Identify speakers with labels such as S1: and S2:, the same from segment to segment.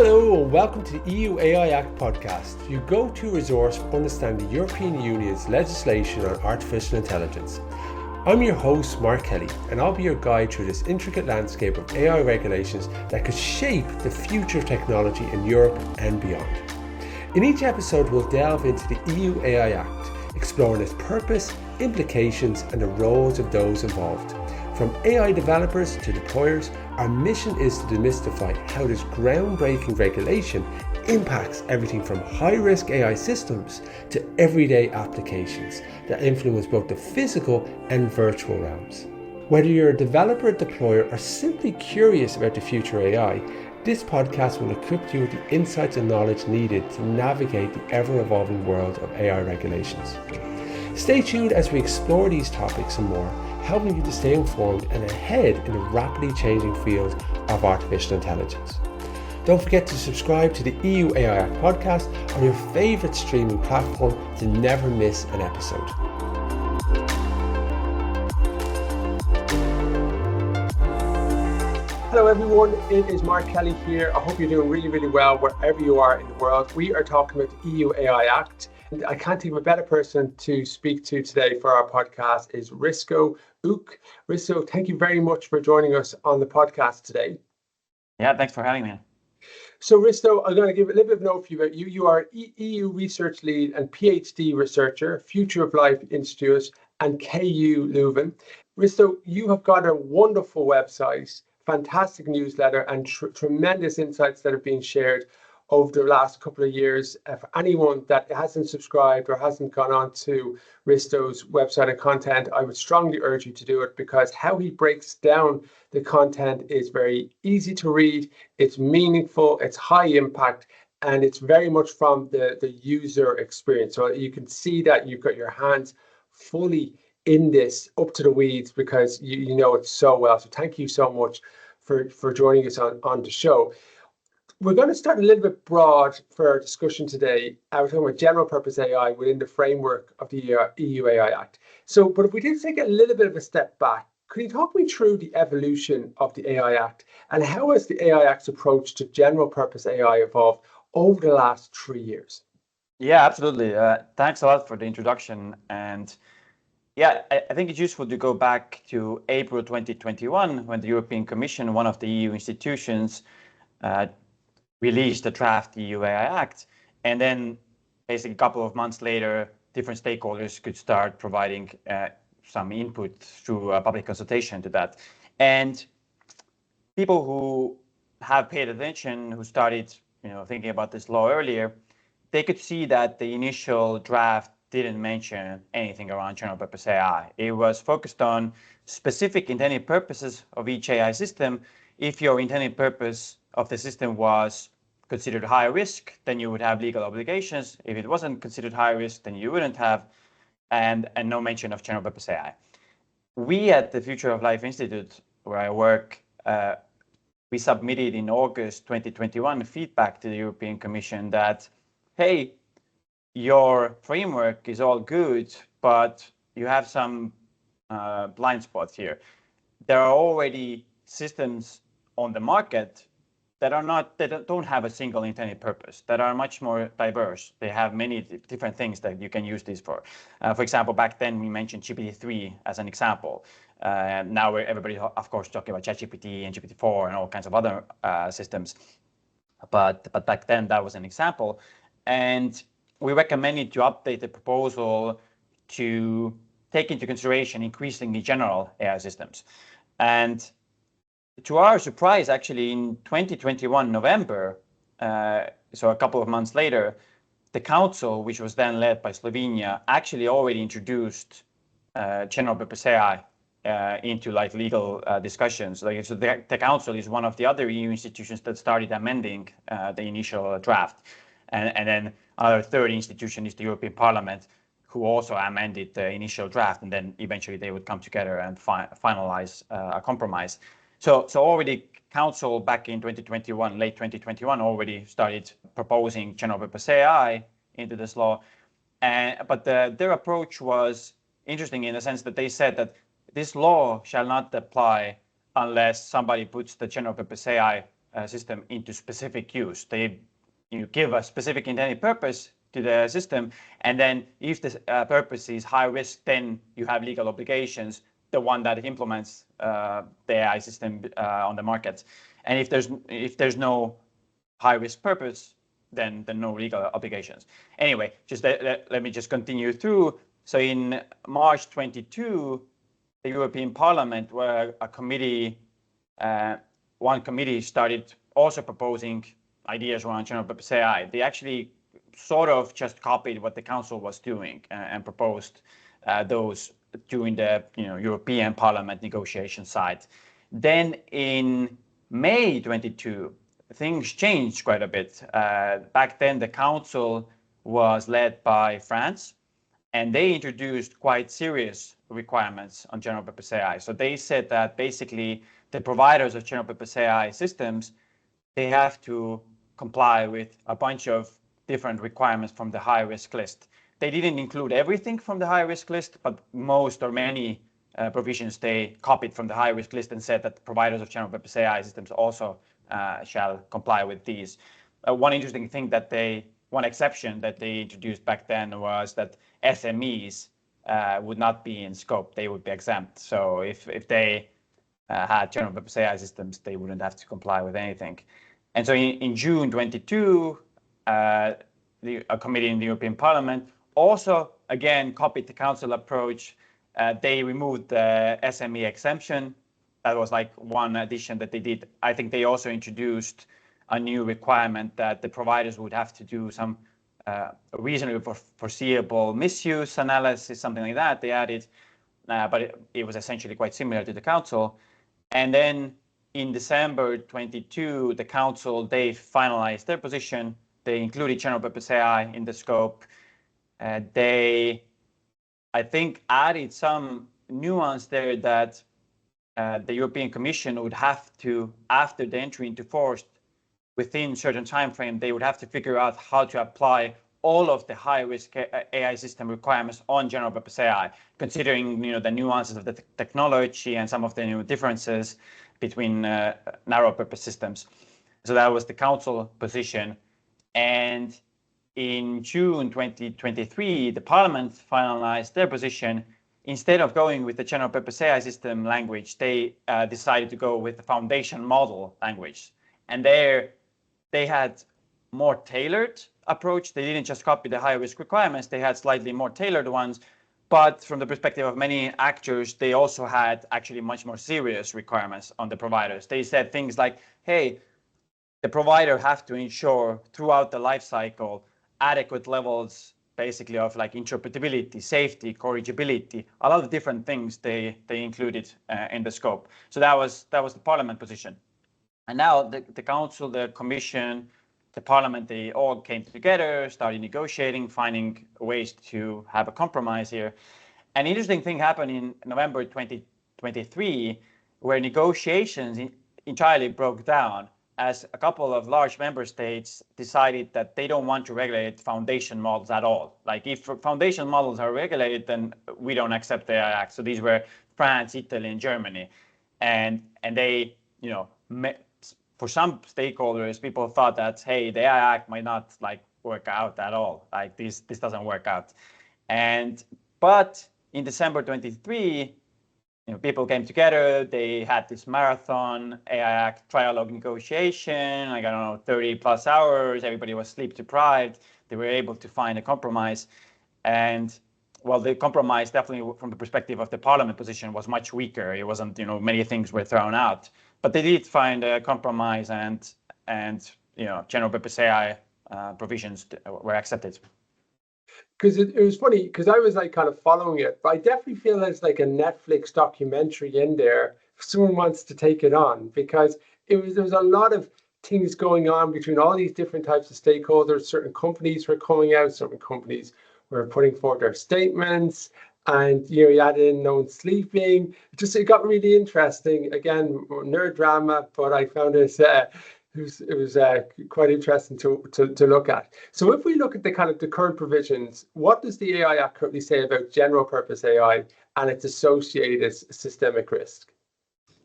S1: Hello and welcome to the EU AI Act podcast, your go-to resource for understanding the European Union's legislation on artificial intelligence. I'm your host, Mark Kelly, and I'll be your guide through this intricate landscape of AI regulations that could shape the future of technology in Europe and beyond. In each episode, we'll delve into the EU AI Act, exploring its purpose, implications, and the roles of those involved. From AI developers to deployers, our mission is to demystify how this groundbreaking regulation impacts everything from high-risk AI systems to everyday applications that influence both the physical and virtual realms. Whether you're a developer, deployer, or simply curious about the future AI, this podcast will equip you with the insights and knowledge needed to navigate the ever-evolving world of AI regulations. Stay tuned as we explore these topics and more, helping you to stay informed and ahead in the rapidly changing field of artificial intelligence. Don't forget to subscribe to the EU AI Act podcast on your favourite streaming platform to never miss an episode. Hello everyone, it is Mark Kelly here. I hope you're doing really well wherever you are in the world. We are talking about the EU AI Act. I can't think of a better person to speak to today for our podcast is Risto Uuk. Risto, thank you very much for joining us on the podcast today.
S2: Yeah, thanks for having me.
S1: So Risto, I'm going to give a little bit of an overview about you. You are EU Research Lead and PhD Researcher, Future of Life Institute and KU Leuven. Risto, you have got a wonderful website, fantastic newsletter and tremendous insights that have been shared over the last couple of years. For anyone that hasn't subscribed or hasn't gone on to Risto's website and content, I would strongly urge you to do it because how he breaks down the content is very easy to read, it's meaningful, it's high impact, and it's very much from the user experience. So you can see that you've got your hands fully in this up to the weeds because you know it so well. So thank you so much for joining us on the show. We're going to start a little bit broad for our discussion today. We're talking about general purpose AI within the framework of the EU AI Act. But if we did take a little bit of a step back, could you talk me through the evolution of the AI Act and how has the AI Act's approach to general purpose AI evolved over the last 3 years?
S2: Yeah, absolutely. Thanks a lot for the introduction. And yeah, I think it's useful to go back to April 2021 when the European Commission, one of the EU institutions, released the draft EU AI Act. And then basically a couple of months later, different stakeholders could start providing some input through a public consultation to that. And people who have paid attention, who started thinking about this law earlier, they could see that the initial draft didn't mention anything around general purpose AI. It was focused on specific intended purposes of each AI system. If your intended purpose of the system was considered high risk, then you would have legal obligations. If it wasn't considered high risk, then you wouldn't have, and no mention of general purpose AI. We at the Future of Life Institute, where I work, we submitted in August 2021 feedback to the European Commission that, hey, your framework is all good, but you have some blind spots here. There are already systems on the market that don't have a single intended purpose, that are much more diverse. They have many different things that you can use these for. For example, back then we mentioned GPT-3 as an example. Now everybody, of course, talking about ChatGPT and GPT-4 and all kinds of other systems. But back then that was an example. And we recommended to update the proposal to take into consideration increasingly general AI systems. And to our surprise, actually, in 2021 November, so a couple of months later, the council, which was then led by Slovenia, actually already introduced general purpose AI into legal discussions. So the council is one of the other EU institutions that started amending the initial draft, and then another third institution is the European Parliament, who also amended the initial draft, and then eventually they would come together and finalize a compromise. So already Council back in 2021, late 2021, already started proposing general purpose AI into this law. But their approach was interesting in the sense that they said that this law shall not apply unless somebody puts the general purpose AI system into specific use. You give a specific intended purpose to the system, and then if the purpose is high risk, then you have legal obligations, the one that implements the AI system on the market. And if there's no high risk purpose, then no legal obligations. Anyway, just let me just continue through. So in March 22, the European Parliament, where one committee started also proposing ideas around general purpose AI. They actually sort of just copied what the Council was doing and proposed those during the European Parliament negotiation side. Then in May 22, things changed quite a bit. Back then, the Council was led by France, and they introduced quite serious requirements on general purpose AI. So they said that basically the providers of general purpose AI systems, they have to comply with a bunch of different requirements from the high risk list. They didn't include everything from the high risk list, but most or many provisions they copied from the high risk list and said that providers of general purpose AI systems also shall comply with these. One interesting thing one exception that they introduced back then was that SMEs would not be in scope, they would be exempt. So if they had general purpose AI systems, they wouldn't have to comply with anything. And so in June 22, a committee in the European Parliament also, again, copied the Council approach. They removed the SME exemption. That was like one addition that they did. I think they also introduced a new requirement that the providers would have to do some reasonably foreseeable misuse analysis, something like that. They added, but it was essentially quite similar to the Council. And then in December 22, the Council, they finalized their position. They included general purpose AI in the scope. They, I think, added some nuance there that the European Commission would have to, after the entry into force, within certain time frame, they would have to figure out how to apply all of the high-risk AI system requirements on general purpose AI, considering the nuances of the technology and some of the new differences between narrow purpose systems. So that was the Council position. And in June 2023, the Parliament finalized their position. Instead of going with the general purpose AI system language, they decided to go with the foundation model language. And there they had more tailored approach. They didn't just copy the high risk requirements, they had slightly more tailored ones. But from the perspective of many actors, they also had actually much more serious requirements on the providers. They said things like, hey, the provider have to ensure throughout the life cycle adequate levels basically of like interpretability, safety, corrigibility, a lot of different things they included in the scope. So that was the Parliament position. And now the Council, the Commission, the Parliament, they all came together, started negotiating, finding ways to have a compromise here. An interesting thing happened in November 2023, where negotiations entirely broke down as a couple of large member states decided that they don't want to regulate foundation models at all. Like if foundation models are regulated, then we don't accept the AI Act. So these were France, Italy, and Germany. And they, for some stakeholders, people thought that, hey, the AI Act might not like work out at all. Like this doesn't work out. But in December 23, people came together. They had this marathon AI Act trialogue negotiation, like, I don't know, 30 plus hours. Everybody was sleep deprived. They were able to find a compromise. And well, the compromise definitely from the perspective of the Parliament position was much weaker. It wasn't, many things were thrown out. But they did find a compromise and general purpose AI provisions were accepted.
S1: Because it was funny, because I was like kind of following it, but I definitely feel there's like a Netflix documentary in there if someone wants to take it on, because there was a lot of things going on between all these different types of stakeholders. Certain companies were coming out, certain companies were putting forward their statements, and you added in no one sleeping. It got really interesting. Again, nerd drama, but I found it was quite interesting to look at. So if we look at the current provisions, what does the AI Act currently say about general purpose AI and its associated systemic risk?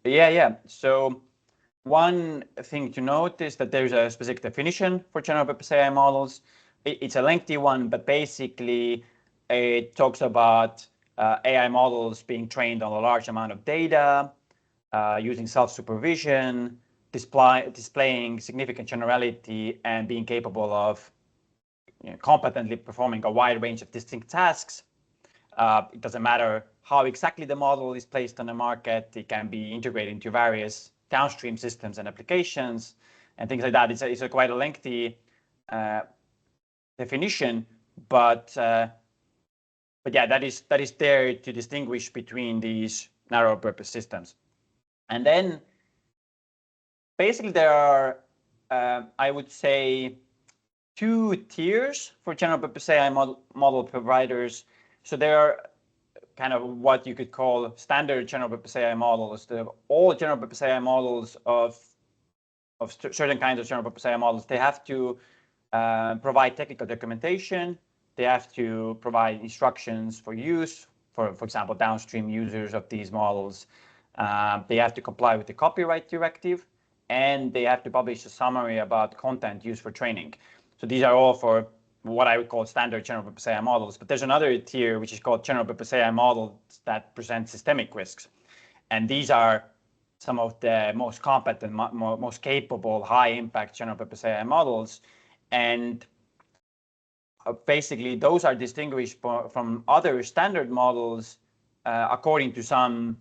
S2: Yeah. So one thing to note is that there's a specific definition for general purpose AI models. It's a lengthy one, but basically it talks about AI models being trained on a large amount of data, using self-supervision, displaying significant generality, and being capable of competently performing a wide range of distinct tasks. It doesn't matter how exactly the model is placed on the market. It can be integrated into various downstream systems and applications and things like that. It's a quite a lengthy definition, but yeah, that is there to distinguish between these narrow purpose systems. And then basically there are, I would say, two tiers for general purpose AI model providers. So there are kind of what you could call standard general purpose AI models. All general purpose AI models of certain kinds of general purpose AI models, they have to provide technical documentation. They have to provide instructions for use, for example, downstream users of these models. They have to comply with the copyright directive, and they have to publish a summary about content used for training. So these are all for what I would call standard general purpose AI models. But there's another tier which is called general purpose AI models that present systemic risks. And these are some of the most competent, most capable, high impact general purpose AI models. And basically those are distinguished from other standard models according to some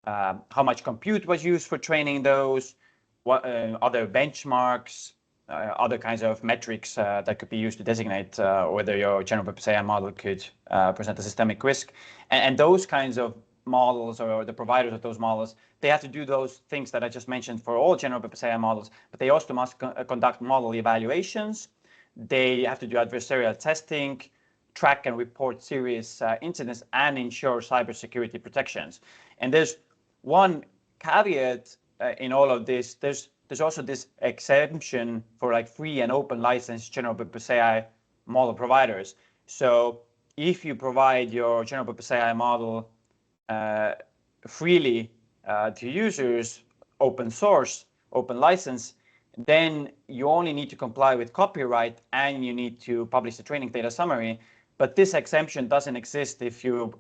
S2: how much compute was used for training those, what other benchmarks, other kinds of metrics that could be used to designate whether your general purpose AI model could present a systemic risk. And those kinds of models, or the providers of those models, they have to do those things that I just mentioned for all general purpose AI models, but they also must conduct model evaluations. They have to do adversarial testing, track and report serious incidents, and ensure cybersecurity protections. And there's one caveat in all of this. There's also this exemption for like free and open license general purpose AI model providers. So if you provide your general purpose AI model freely to users, open source, open license, then you only need to comply with copyright and you need to publish the training data summary. But this exemption doesn't exist if you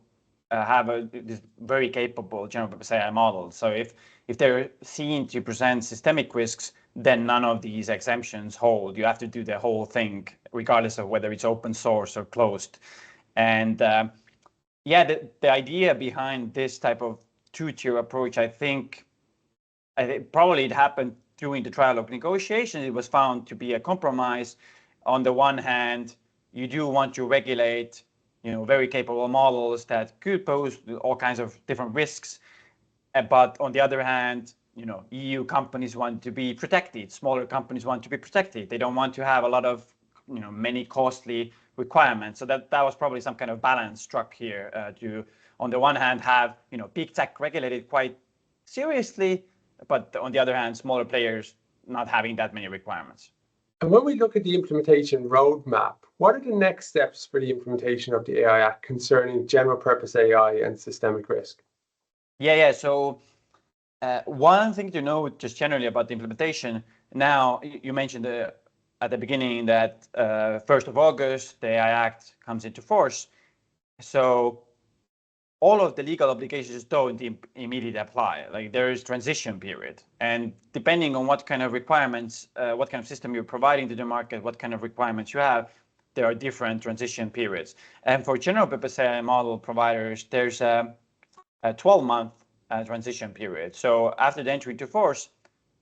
S2: have this very capable general purpose AI model. So if they're seen to present systemic risks, then none of these exemptions hold. You have to do the whole thing, regardless of whether it's open source or closed. And yeah, the idea behind this type of two-tier approach, I think probably it happened during the trial of negotiations. It was found to be a compromise. On the one hand, you do want to regulate very capable models that could pose all kinds of different risks. But on the other hand, EU companies want to be protected. Smaller companies want to be protected. They don't want to have a lot of, many costly requirements. So that was probably some kind of balance struck here to, on the one hand, have, big tech regulated quite seriously, but on the other hand, smaller players not having that many requirements.
S1: And when we look at the implementation roadmap, what are the next steps for the implementation of the AI Act concerning general purpose AI and systemic risk?
S2: Yeah. So one thing to know just generally about the implementation, now you mentioned at the beginning that 1st of August, the AI Act comes into force. So all of the legal obligations don't immediately apply. Like there is transition period, and depending on what kind of requirements, what kind of system you're providing to the market, what kind of requirements you have, there are different transition periods. And for general purpose AI model providers, there's a 12-month transition period. So after the entry into force,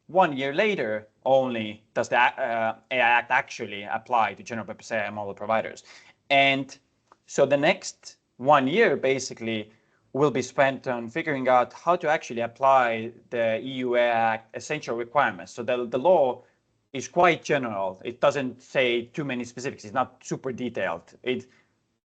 S2: 1 year later only does the AI Act actually apply to general purpose AI model providers. And so the next 1 year basically will be spent on figuring out how to actually apply the EU AI Act essential requirements. So the law is quite general. It doesn't say too many specifics. It's not super detailed. It,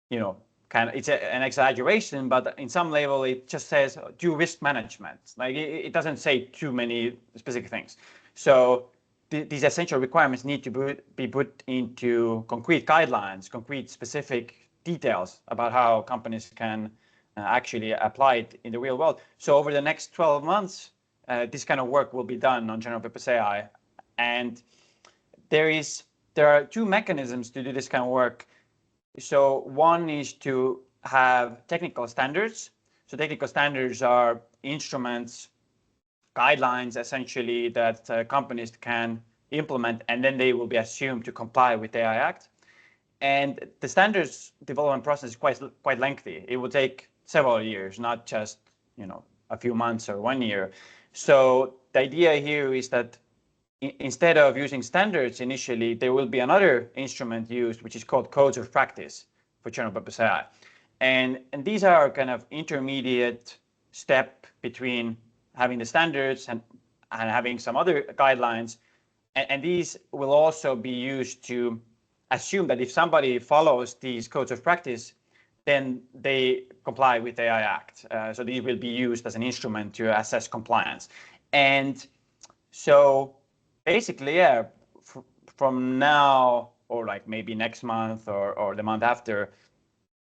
S2: it's an exaggeration, but in some level it just says do risk management. Like it doesn't say too many specific things. So these essential requirements need to be put into concrete guidelines, concrete specific details about how companies can actually apply it in the real world. So over the next 12 months, this kind of work will be done on general purpose AI. And there are two mechanisms to do this kind of work. So one is to have technical standards. So technical standards are instruments, guidelines, essentially, that companies can implement, and then they will be assumed to comply with the AI Act. And the standards development process is quite lengthy. It will take several years, not just a few months or 1 year. So the idea here is that instead of using standards initially, there will be another instrument used, which is called codes of practice for general purpose AI. And these are kind of intermediate step between having the standards and having some other guidelines. And these will also be used to assume that if somebody follows these codes of practice, then they comply with the AI Act. So these will be used as an instrument to assess compliance. And so basically, yeah, from now or like maybe next month or the month after,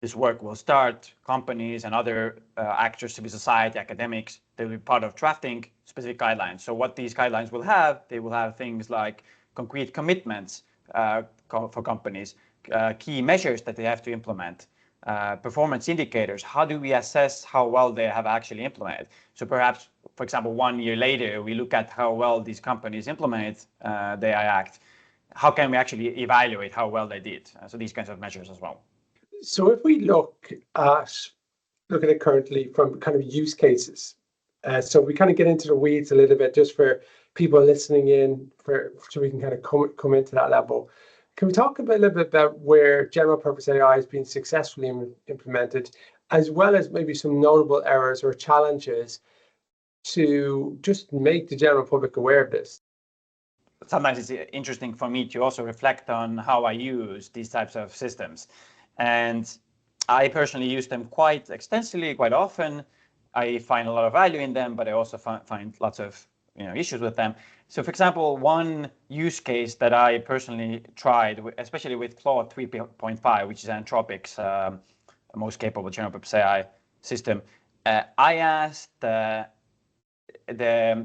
S2: this work will start. Companies and other actors, civil society, academics, they will be part of drafting specific guidelines. So what these guidelines will have, they will have things like concrete commitments for companies, key measures that they have to implement, performance indicators. How do we assess how well they have actually implemented? So perhaps, for example, 1 year later, we look at how well these companies implement the AI Act. How can we actually evaluate how well they did? So these kinds of measures as well.
S1: So if we look at it currently from kind of use cases, so we kind of get into the weeds a little bit just for people listening in, so we can kind of come into that level. Can we talk a little bit about where general purpose AI has been successfully implemented, as well as maybe some notable errors or challenges to just make the general public aware of this?
S2: Sometimes it's interesting for me to also reflect on how I use these types of systems. And I personally use them quite extensively, quite often. I find a lot of value in them, but I also find lots of issues with them. So for example, one use case that I personally tried, especially with Claude 3.5, which is Anthropic's most capable general purpose AI system, I asked the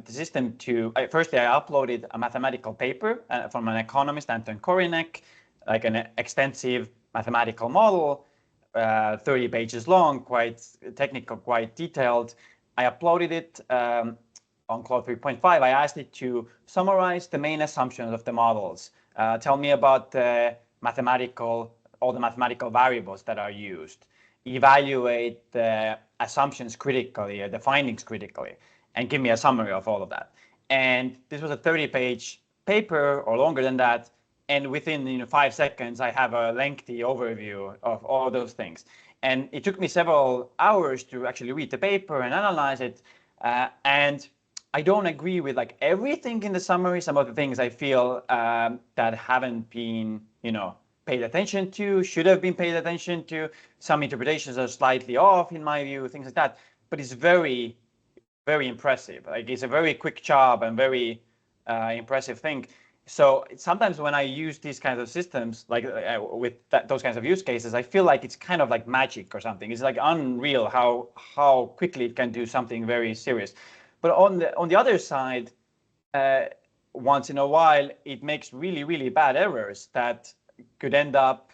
S2: system to, firstly, I uploaded a mathematical paper from an economist, Anton Korinek, like an extensive mathematical model, 30 pages long, quite technical, quite detailed. I uploaded it on Claude 3.5. I asked it to summarize the main assumptions of the models. Tell me about all the mathematical variables that are used. Evaluate the assumptions critically, the findings critically, and give me a summary of all of that. And this was a 30-page paper or longer than that. And within 5 seconds, I have a lengthy overview of all those things. And it took me several hours to actually read the paper and analyze it. And I don't agree with like everything in the summary. Some of the things I feel that haven't been, paid attention to, should have been paid attention to. Some interpretations are slightly off in my view, things like that. But it's very, very impressive. Like it's a very quick job and very impressive thing. So sometimes when I use these kinds of systems, like with those kinds of use cases, I feel like it's kind of like magic or something. It's like unreal how quickly it can do something very serious. But on the other side, once in a while, it makes really, really bad errors that could end up,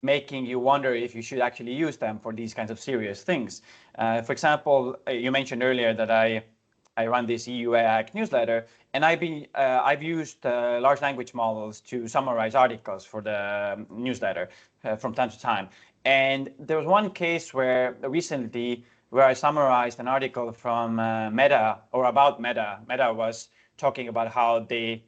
S2: making you wonder if you should actually use them for these kinds of serious things. For example, you mentioned earlier that I run this EU AI newsletter, and I've used large language models to summarize articles for the newsletter from time to time. And there was one case recently where I summarized an article from Meta or about Meta. Meta was talking about how they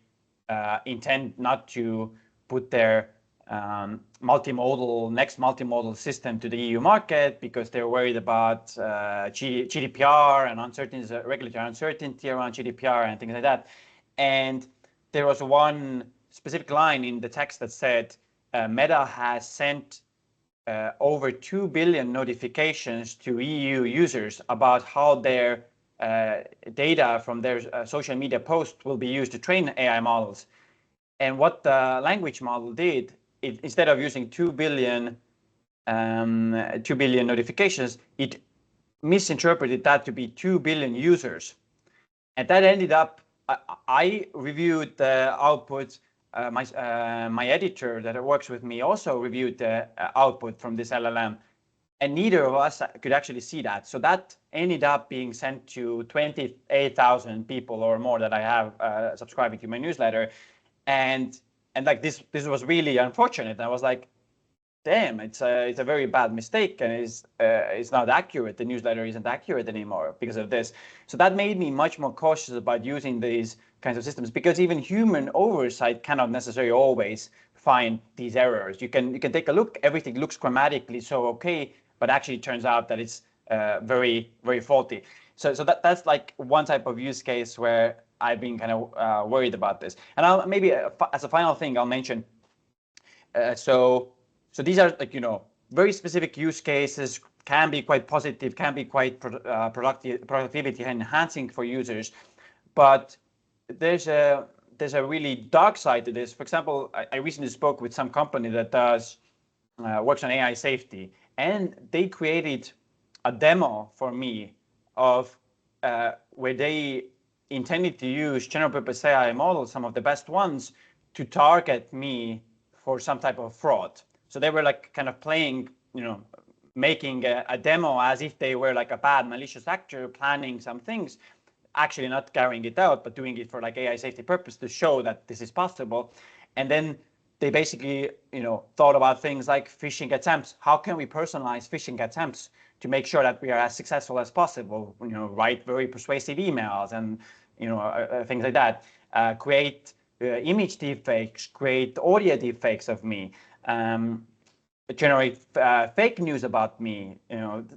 S2: intend not to put their next multimodal system to the EU market because they're worried about GDPR and uncertainty, regulatory uncertainty around GDPR and things like that. And there was one specific line in the text that said Meta has sent over 2 billion notifications to EU users about how their data from their social media posts will be used to train AI models. And what the language model did, instead of using 2 billion notifications, it misinterpreted that to be 2 billion users. And that ended up, I reviewed the output. My editor that works with me also reviewed the output from this LLM, and neither of us could actually see that. So that ended up being sent to 28,000 people or more that I have subscribing to my newsletter, and like this was really unfortunate. I was like, damn, it's a very bad mistake, and it's not accurate. The newsletter isn't accurate anymore because of this. So that made me much more cautious about using these kinds of systems, because even human oversight cannot necessarily always find these errors. You can take a look, everything looks grammatically so okay, but actually it turns out that it's very faulty. So that's like one type of use case where I've been kind of worried about this. And I'll maybe as a final thing I'll mention. So these are, like, very specific use cases, can be quite positive, can be quite productivity enhancing for users, but there's a really dark side to this. For example, I recently spoke with some company that works on AI safety, and they created a demo for me of where they intended to use general purpose AI models, some of the best ones, to target me for some type of fraud. So they were like kind of playing, making a demo as if they were like a bad malicious actor planning some things, actually not carrying it out, but doing it for like AI safety purpose to show that this is possible. And then they basically, thought about things like phishing attempts. How can we personalize phishing attempts to make sure that we are as successful as possible? Write very persuasive emails and, things like that. Create image deepfakes, create audio deepfakes of me. Generate fake news about me,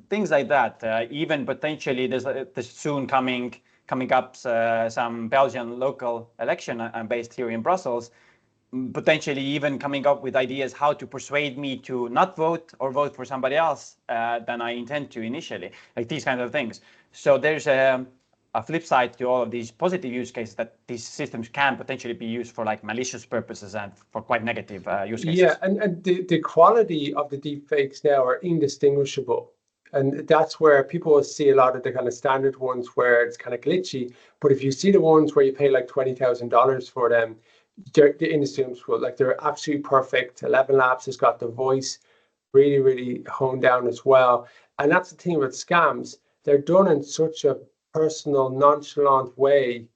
S2: things like that. Even potentially, there's soon coming up some Belgian local election. I'm based here in Brussels. Potentially even coming up with ideas how to persuade me to not vote or vote for somebody else than I intend to initially, like these kinds of things. So there's a flip side to all of these positive use cases, that these systems can potentially be used for like malicious purposes and for quite negative use cases.
S1: Yeah, and the quality of the deep fakes now are indistinguishable. And that's where people will see a lot of the kind of standard ones where it's kind of glitchy. But if you see the ones where you pay like $20,000 for them, they're indistinguishable. Like, they're absolutely perfect. 11 Labs has got the voice really honed down as well. And that's the thing with scams. They're done in such a personal, nonchalant way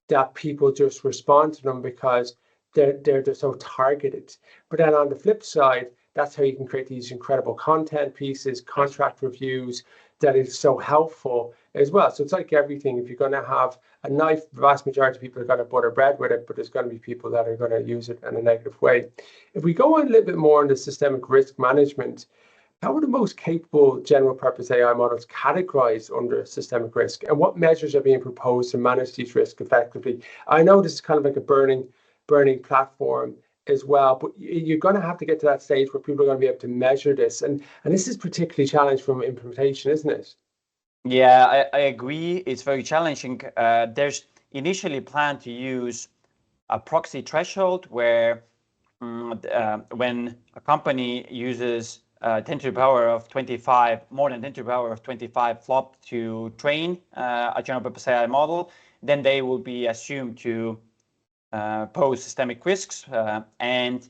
S1: that people just respond to them because they're just so targeted. But then on the flip side, that's how you can create these incredible content pieces, contract reviews, that is so helpful as well. So it's like everything. If you're going to have a knife, the vast majority of people are going to butter bread with it, but there's going to be people that are going to use it in a negative way. If we go on a little bit more into systemic risk management, how are the most capable general purpose AI models categorized under systemic risk, and what measures are being proposed to manage these risks effectively? I know this is kind of like a burning platform as well, but you're going to have to get to that stage where people are going to be able to measure this, and this is particularly challenged from implementation, isn't it?
S2: Yeah, I agree. It's very challenging. There's initially planned to use a proxy threshold where when a company uses 10 to the power of 25, more than 10 to the power of 25 flop to train a general purpose AI model, then they will be assumed to pose systemic risks. And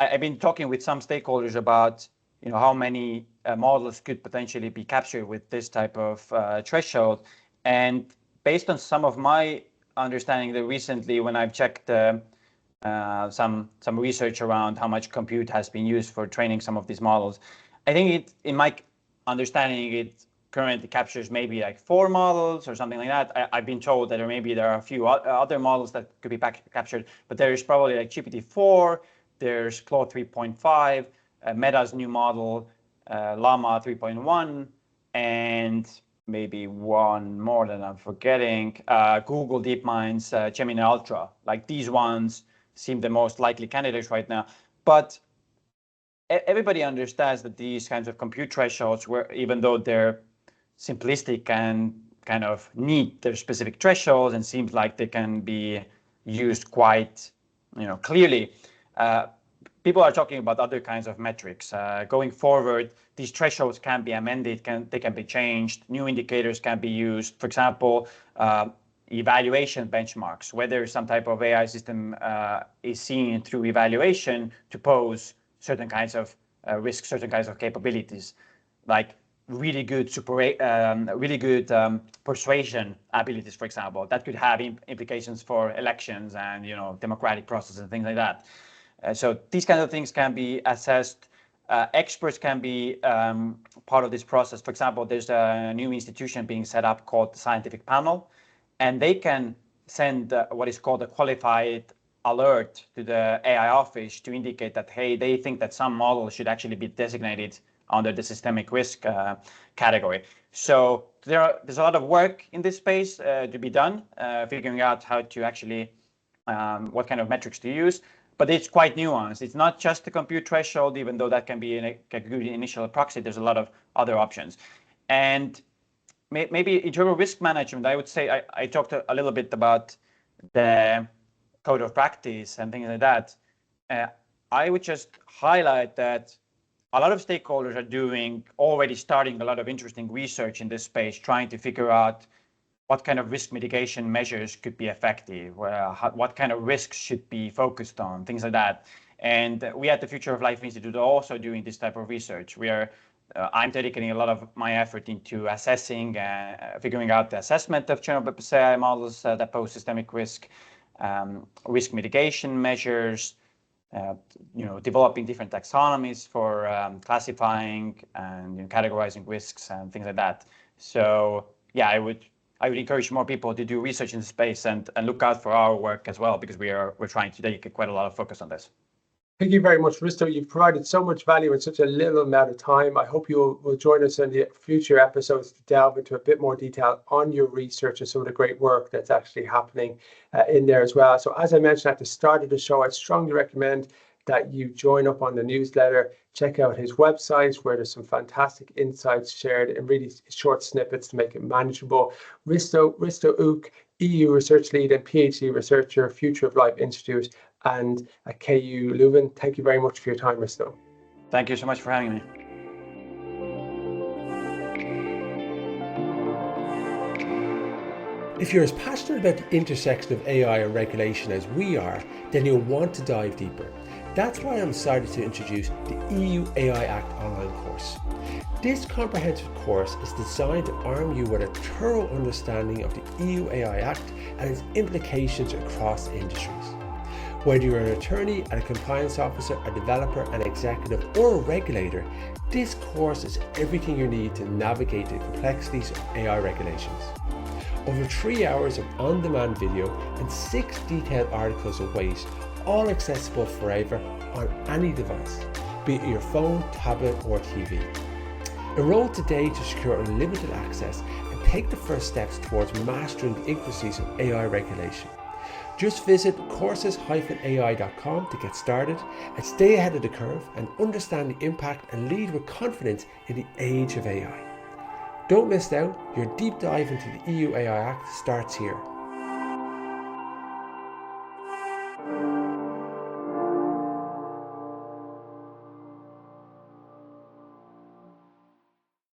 S2: I've been talking with some stakeholders about how many models could potentially be captured with this type of threshold. And based on some of my understanding, that recently when I've checked some research around how much compute has been used for training some of these models, I think in my understanding, it currently captures maybe like 4 models or something like that. I've been told that there are a few other models that could be captured, but there is probably like GPT-4, there's Claude 3.5, Meta's new model, Llama 3.1, and maybe one more that I'm forgetting, Google DeepMind's Gemini Ultra. Like, these ones seem the most likely candidates right now. But everybody understands that these kinds of compute thresholds, even though they're simplistic and kind of neat, their specific thresholds, and seems like they can be used quite clearly. People are talking about other kinds of metrics. Going forward, these thresholds can be amended, they can be changed, new indicators can be used. For example, evaluation benchmarks, whether some type of AI system is seen through evaluation to pose certain kinds of risks, certain kinds of capabilities, like really good persuasion abilities, for example, that could have implications for elections and democratic processes and things like that. So these kind of things can be assessed. Experts can be part of this process. For example, there's a new institution being set up called the Scientific Panel, and they can send what is called a qualified alert to the AI office to indicate that, hey, they think that some model should actually be designated under the systemic risk category. So there's a lot of work in this space to be done, figuring out how to actually, what kind of metrics to use. But it's quite nuanced. It's not just the compute threshold, even though that can be a good initial proxy. There's a lot of other options. And maybe in terms of risk management, I would say I talked a little bit about the code of practice and things like that. I would just highlight that a lot of stakeholders are already starting a lot of interesting research in this space, trying to figure out what kind of risk mitigation measures could be effective, what kind of risks should be focused on, things like that. And we at the Future of Life Institute are also doing this type of research. I'm dedicating a lot of my effort into assessing, figuring out the assessment of general purpose AI models that pose systemic risk, risk mitigation measures, developing different taxonomies for classifying and categorizing risks and things like that. So yeah, I would encourage more people to do research in the space and look out for our work as well, because we're trying to dedicate quite a lot of focus on this.
S1: Thank you very much, Risto. You've provided so much value in such a little amount of time. I hope you will join us in the future episodes to delve into a bit more detail on your research and some of the great work that's actually happening in there as well. So as I mentioned at the start of the show, I'd strongly recommend that you join up on the newsletter, check out his website where there's some fantastic insights shared in really short snippets to make it manageable. Risto Uuk, EU research lead and PhD researcher, Future of Life Institute, and at KU Leuven. Thank you very much for your time, Risto.
S2: Thank you so much for having me.
S1: If you're as passionate about the intersection of AI and regulation as we are, then you'll want to dive deeper. That's why I'm excited to introduce the EU AI Act online course. This comprehensive course is designed to arm you with a thorough understanding of the EU AI Act and its implications across industries. Whether you're an attorney, a compliance officer, a developer, an executive, or a regulator, this course is everything you need to navigate the complexities of AI regulations. Over 3 hours of on-demand video and 6 detailed articles await, all accessible forever on any device, be it your phone, tablet, or TV. Enroll today to secure unlimited access and take the first steps towards mastering the intricacies of AI regulation. Just visit courses-ai.com to get started and stay ahead of the curve and understand the impact and lead with confidence in the age of AI. Don't miss out, your deep dive into the EU AI Act starts here.